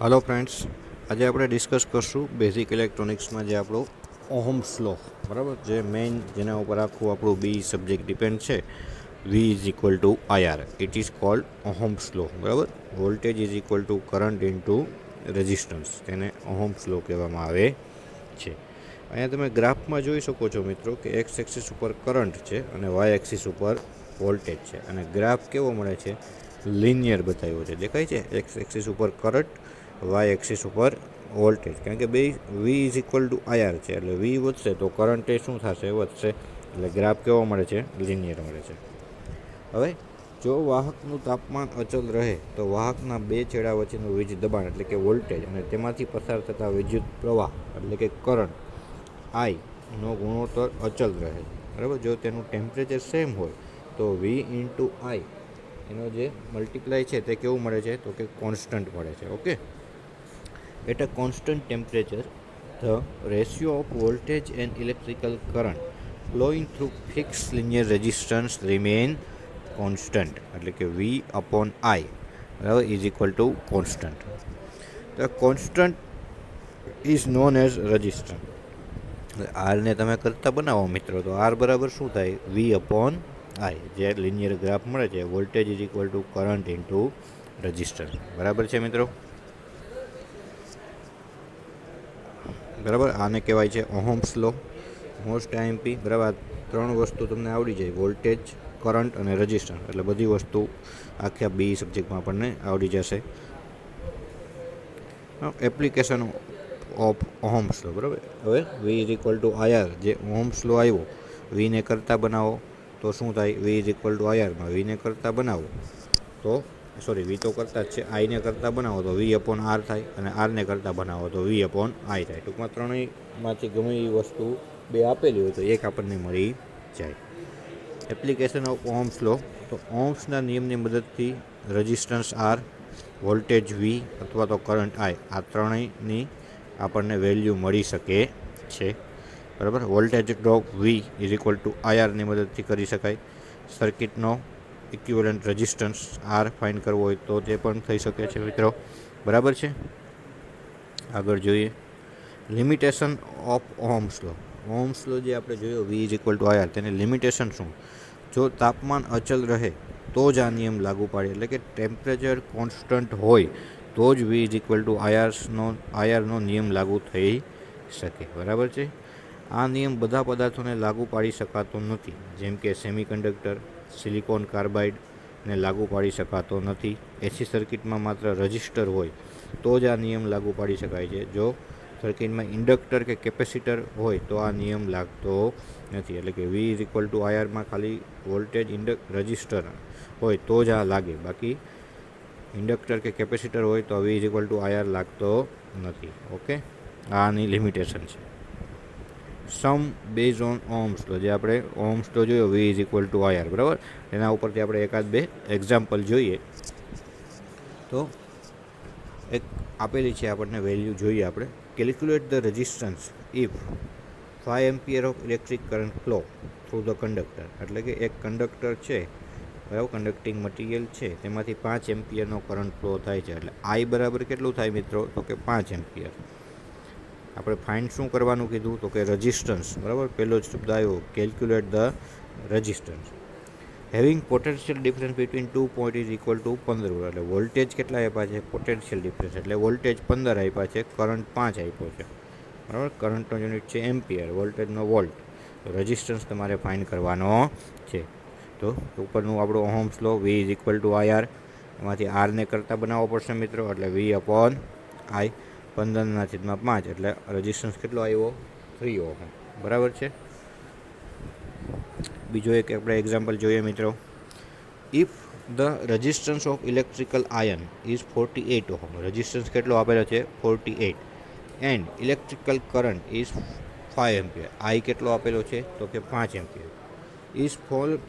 Hello friends, आज आप discuss करशू basic electronics में जो આપણો ઓહમ્સ લો બરાબર જે મેઇન જેના ઉપર આખું આપણું બી સબ્જેક્ટ ડિપેન્ડ છે. V is equal to IR. It is called ohm's law. બરાબર, voltage is equal to current into resistance, તેને ઓહમ્સ લો કહેવામાં આવે છે. અહીંયા તમે ગ્રાફમાં જોઈ શકો છો મિત્રો કે એક્સ એક્સિસ ઉપર કરંટ છે અને વાય એક્સિસ ઉપર વોલ્ટેજ છે. અને ગ્રાફ કેવો મળે છે? લિનિયર બતાવ્યો છે. દેખાય છે? એક્સ એક્સિસ ઉપર કરંટ, વાય એક્સિસ ઉપર વોલ્ટેજ. કારણ કે બે V is equal to IR છે, એટલે વી વધશે તો કરંટ એ શું થશે? વધશે. એટલે ગ્રાફ કેવો મળે છે? લિનિયર મળે છે. હવે જો વાહકનું તાપમાન અચલ રહે તો વાહકના બે છેડા વચ્ચેનું વીજ દબાણ એટલે કે વોલ્ટેજ અને તેમાંથી પસાર થતા વિદ્યુત પ્રવાહ એટલે કે કરંટ આઈનો ગુણોત્તર અચલ રહે. બરાબર, જો તેનું ટેમ્પરેચર સેમ હોય તો વી ઇન્ટુ આઈ એનો જે મલ્ટીપ્લાય છે તે કેવું મળે છે? તો કે કોન્સ્ટન્ટ મળે છે. Okay, at a constant temperature, the ratio of voltage and electrical current flowing through fixed linear resistance remain constant. એટલે કે V upon I બરાબર is equal to constant. The constant is known as resistance. R ને તમે કરતા બનાવો મિત્રો તો R બરાબર શું થાય? V upon I. જે લિનિયર ગ્રાફ મળે છે, voltage is equal to current into resistance. બરાબર છે મિત્રો? બરાબર, આને કહેવાય છે ઓહમ્સ લો. Most IMP. બરાબર, ત્રણ વસ્તુ તમને આવડી જાય: વોલ્ટેજ, કરંટ અને રેઝિસ્ટન્સ. એટલે બધી વસ્તુ આખા બી સબ્જેક્ટમાં આપણને આવડી જશે. Application of ohm's law. બરાબર, હવે V is equal to IR. જે ઓહમ્સ લો આવ્યો, વીને કરતાં બનાવો તો શું થાય? વી ઇઝ ઇક્વલ ટુ IRમાં વીને કરતાં બનાવો તો વી તો કરતા જ છે, આઈને કરતાં બનાવો તો વી અપોન આર થાય, અને આરને કરતાં બનાવો તો વી અપોન આઈ થાય. ટૂંકમાં ત્રણેયમાંથી ગમે એ વસ્તુ બે આપેલી હોય તો એક આપણને મળી જાય. એપ્લિકેશન ઓફ ઓહમ્સ લો. તો ઓહમ્સના નિયમની મદદથી રેઝિસ્ટન્સ આર, વોલ્ટેજ વી અથવા તો કરંટ આઈ, આ ત્રણેયની આપણને વેલ્યુ મળી શકે છે. બરાબર, voltage drop V is equal to IRની મદદથી કરી શકાય. સર્કિટનો ઇક્વિવેલન્ટ રેઝિસ્ટન્સ આર ફાઇન્ડ કરવો હોય તો તે પણ થઈ શકે છે મિત્રો. બરાબર છે? આગળ જોઈએ limitation of ohm's law. Ohm's law જે આપણે જોયો V is equal to IR, તેની લિમિટેશન શું? જો તાપમાન અચલ રહે તો જ આ નિયમ લાગુ પાડે. એટલે કે ટેમ્પરેચર કોન્સ્ટન્ટ હોય તો જ વી ઇઝ ઇક્વલ ટુ IRનો નિયમ લાગુ થઈ શકે. બરાબર છે? આ નિયમ બધા પદાર્થોને લાગુ પાડી શકાતો નથી. જેમ કે સેમિકન્ડક્ટર, સિલિકોન કાર્બાઇડને લાગુ પાડી શકાતો નથી. એસી સર્કિટમાં માત્ર રજિસ્ટર હોય તો જ આ નિયમ લાગુ પાડી શકાય છે. જો સર્કિટમાં ઇન્ડક્ટર કે કેપેસિટર હોય તો આ નિયમ લાગતો નથી. એટલે કે વી ઇઝ ઇક્વલ ટુ IRમાં ખાલી વોલ્ટેજ રજિસ્ટર હોય તો જ આ લાગે. બાકી ઇન્ડક્ટર કે કેપેસિટર હોય તો V is equal to IR લાગતો નથી. ઓકે, આની લિમિટેશન છે. Some base on ohm's law. જે આપણે ઓહમ્સ લો જોયો V is equal to IR. બરાબર, એના ઉપરથી આપણે એકાદ બે એક્ઝામ્પલ જોઈએ. તો એક આપેલી છે આપણને વેલ્યુ જોઈએ આપણે. Calculate the resistance if 5 ampere of electric current flow through the conductor. એટલે કે એક કંડક્ટર છે, બરાબર, કન્ડક્ટિંગ મટીરિયલ છે, તેમાંથી 5 એમ્પિયરનો કરંટ ફ્લો થાય છે. એટલે આઈ બરાબર કેટલું થાય મિત્રો? તો કે 5 એમ્પિયર. આપણે ફાઇન્ડ શું કરવાનું કીધું? તો કે રેઝિસ્ટન્સ. બરાબર, પહેલો જ શબ્દ આવ્યો, calculate the resistance. Having potential difference between 2 point is equal two 15 volt. એટલે વોલ્ટેજ કેટલા આપ્યા છે? પોટેન્શિયલ ડિફરન્સ એટલે વોલ્ટેજ 15 આપ્યા છે, કરંટ 5 આપ્યો છે. બરાબર, કરંટનો યુનિટ છે એમ્પિયર, વોલ્ટેજનો વોલ્ટ. રેઝિસ્ટન્સ તમારે ફાઇન્ડ કરવાનો છે. તો ઉપરનું આપણો ohm's law V is equal to IR, એમાંથી આરને કરતાં બનાવવો પડશે મિત્રો. એટલે વી અપોન આઈ, 15/5 એટલે રેઝિસ્ટન્સ કેટલો આવ્યો? 3 ઓહમ. બરાબર છે? બીજો એક આપણે એક્ઝામ્પલ જોઈએ મિત્રો. If the resistance of electrical iron is 48 ohm. Resistance કેટલો આપેલો છે? 48. And electrical current is 5 ampere. I કેટલો આપેલો છે? તો કે 5 ampere. Is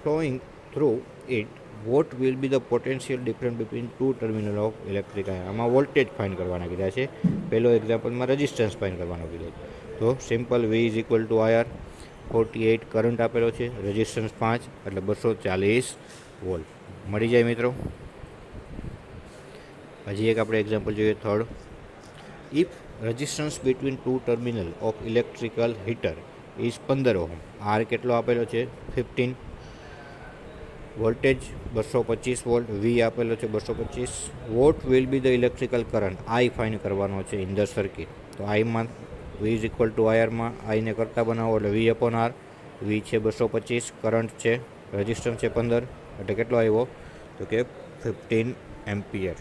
flowing through it, what will be the potential difference between two terminal of electric iron. આમાં voltage find કરવાના કીધા છે. પહેલો એક્ઝામ્પલમાં રેઝિસ્ટન્સ ફાઇન્ડ કરવાનો કીધો. તો simple V is equal to IR, 48 current આપેલો છે, રેઝિસ્ટન્સ 5 એટલે 240 વોલ્ટ મળી જાય મિત્રો. હજી એક આપણે એક્ઝામ્પલ જોઈએ third. If resistance between two terminal of electrical heater is 15 ohm, R કેટલો આપેલો છે 15, વોલ્ટેજ 225 વોલ્ટ, વી આપેલો છે 225, vote will be the electrical current, I fine કરવાનો છે ઇન ધ સર્કિટ. તો આઈમાં વી ઇઝ ઇક્વલ ટુ આઈઆરમાં આઈને કરતા બનાવો એટલે વી અપોન આર, વી છે 225, કરંટ છે રેઝિસ્ટન્સ છે 15 એટલે કેટલો આવ્યો તો કે 15 એમ્પિયર.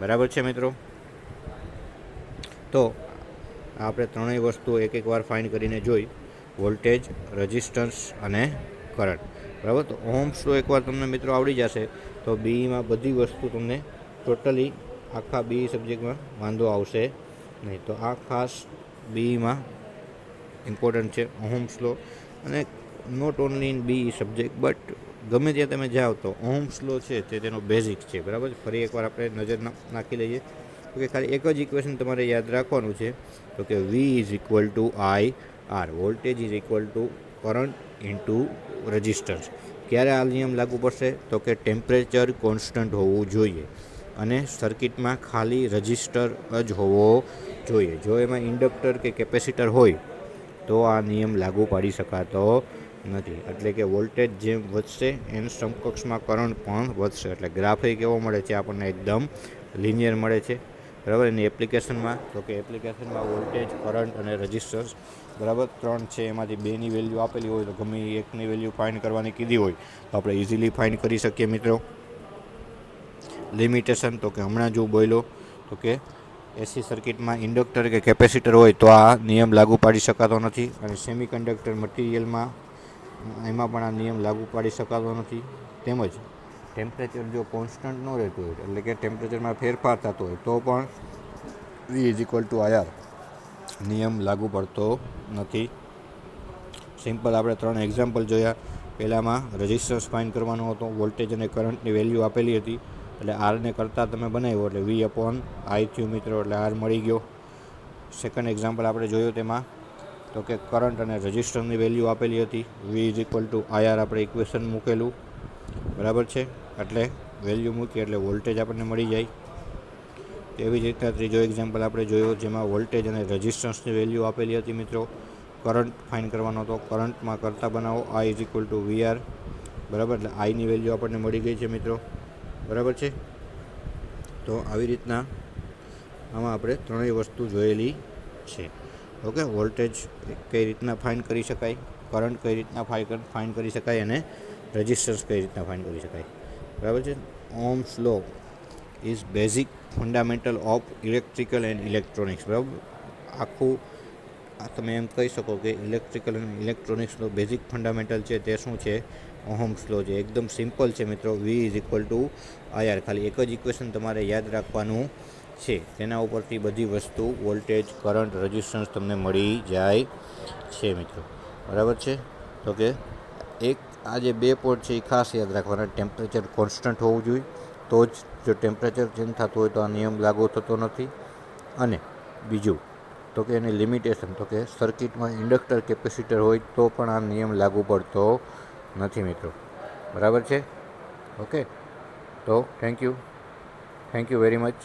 બરાબર છે મિત્રો. તો આપણે ત્રણેય વસ્તુ એક એક વાર ફાઇન કરીને જોઈ, વોલ્ટેજ, રેઝિસ્ટન્સ અને કરંટ. બરાબર. તો ઓહ્મ્સ લો એકવાર તમને મિત્રો આવડી જશે તો બીમાં બધી વસ્તુ તમને ટોટલી આખા બી સબ્જેક્ટમાં વાંધો આવશે નહીં. તો આ ખાસ બીમાં ઇમ્પોર્ટન્ટ છે ઓહ્મ્સ લો, અને not only in B subject but ગમે ત્યાં તમે જાઓ તો ઓહ્મ્સ લો છે તે તેનો બેઝિક છે. બરાબર. ફરી એકવાર આપણે નજર નાખી લઈએ તો કે ખાલી એક જ ઇક્વેશન તમારે યાદ રાખવાનું છે તો કે V is equal to I R, voltage is equal to current into resistance. ક્યારે આ નિયમ લાગુ પડશે તો કે ટેમ્પરેચર કોન્સ્ટન્ટ હોવું જોઈએ અને સર્કિટમાં ખાલી રજિસ્ટર જ હોવો જોઈએ. જો એમાં ઇન્ડક્ટર કે કેપેસિટર હોય તો આ નિયમ લાગુ પાડી શકાતો નથી. એટલે કે વોલ્ટેજ જેમ વધશે એની સમકક્ષમાં કરંટ પણ વધશે. એટલે ગ્રાફ કેવો મળે છે આપણને એકદમ લિનિયર મળે છે. બરાબર. એની એપ્લિકેશનમાં તો કે એપ્લિકેશનમાં વોલ્ટેજ, કરંટ અને રેઝિસ્ટન્સ બરાબર 3 છે, એમાંથી 2ની વેલ્યુ આપેલી હોય તો ગમે એકની વેલ્યુ ફાઇન્ડ કરવાની કીધી હોય તો આપણે ઇઝીલી ફાઇન્ડ કરી શકીએ મિત્રો. લિમિટેશન તો કે હમણાં જો બોલ્યો તો કે એસી સર્કિટમાં ઇન્ડક્ટર કે કેપેસિટર હોય તો આ નિયમ લાગુ પાડી શકાતો નથી, અને સેમિકન્ડક્ટર મટીરિયલમાં એમાં પણ આ નિયમ લાગુ પાડી શકાતો નથી. તેમજ ટેમ્પરેચર જો કોન્સ્ટન્ટ ન રહેતું હોય એટલે કે ટેમ્પરેચરમાં ફેરફાર થતો હોય તો પણ V is equal to IR નિયમ લાગુ પડતો નથી. સિમ્પલ આપણે 3 એક્ઝામ્પલ જોયા. પહેલામાં રેઝિસ્ટન્સ ફાઇન્ડ કરવાનો હતો, વોલ્ટેજ અને કરંટની વેલ્યુ આપેલી હતી એટલે આરને કરતાં તમે બનાવ્યો એટલે વી અપોન આઈ થયું મિત્રો, એટલે આર મળી ગયો. સેકન્ડ એક્ઝામ્પલ આપણે જોયું તેમાં તો કે કરંટ અને રેઝિસ્ટન્સની વેલ્યુ આપેલી હતી, V is equal to IR આપણે ઇક્વેશન મૂકેલું. બરાબર છે. એટલે વેલ્યુ મૂકી એટલે વોલ્ટેજ આપણને મળી જાય. એવી જ રીતના ત્રીજો એક્ઝામ્પલ આપણે જોયો જેમાં વોલ્ટેજ અને રેઝિસ્ટન્સની વેલ્યુ આપેલી હતી મિત્રો. કરંટ ફાઇન કરવાનો હતો, કરંટમાં કરતા બનાવો આઈ ઇઝ ઇક્વલ ટુ વીઆર. બરાબર. એટલે આઈની વેલ્યુ આપણને મળી ગઈ છે મિત્રો. બરાબર છે. તો આવી રીતના આમાં આપણે ત્રણેય વસ્તુ જોયેલી છે. ઓકે. વોલ્ટેજ કઈ રીતના ફાઇન કરી શકાય, કરંટ કઈ રીતના ફાઇન કરી શકાય અને રેઝિસ્ટન્સ કઈ રીતના ફાઇન કરી શકાય. બરાબર છે. Ohm's law is basic fundamental of electrical and electronics. બરાબર. આખું તમે એમ કહી શકો કે ઇલેક્ટ્રિકલ અને ઇલેક્ટ્રોનિક્સનો બેઝિક ફંડામેન્ટલ છે તે શું છે? ઓહ્મ્સ લો છે. એકદમ સિમ્પલ છે મિત્રો. V is equal to IR. ખાલી એક જ ઇક્વેશન તમારે યાદ રાખવાનું છે, તેના ઉપરથી બધી વસ્તુ વોલ્ટેજ, કરંટ, રેઝિસ્ટન્સ તમને મળી જાય છે મિત્રો. બરાબર છે. તો કે એક આ જે 2 પોઈન્ટ છે એ ખાસ યાદ રાખવાના. ટેમ્પરેચર કોન્સ્ટન્ટ હોવું જોઈએ તો જ, જો ટેમ્પરેચર ચેન્જ થતું હોય તો આ નિયમ લાગુ થતો નથી. અને બીજું તો કે એની લિમિટેશન તો કે સર્કિટમાં ઇન્ડક્ટર, કેપેસિટર હોય તો પણ આ નિયમ લાગુ પડતો નથી મિત્રો. બરાબર છે. ઓકે. તો થેન્ક યુ વેરી મચ.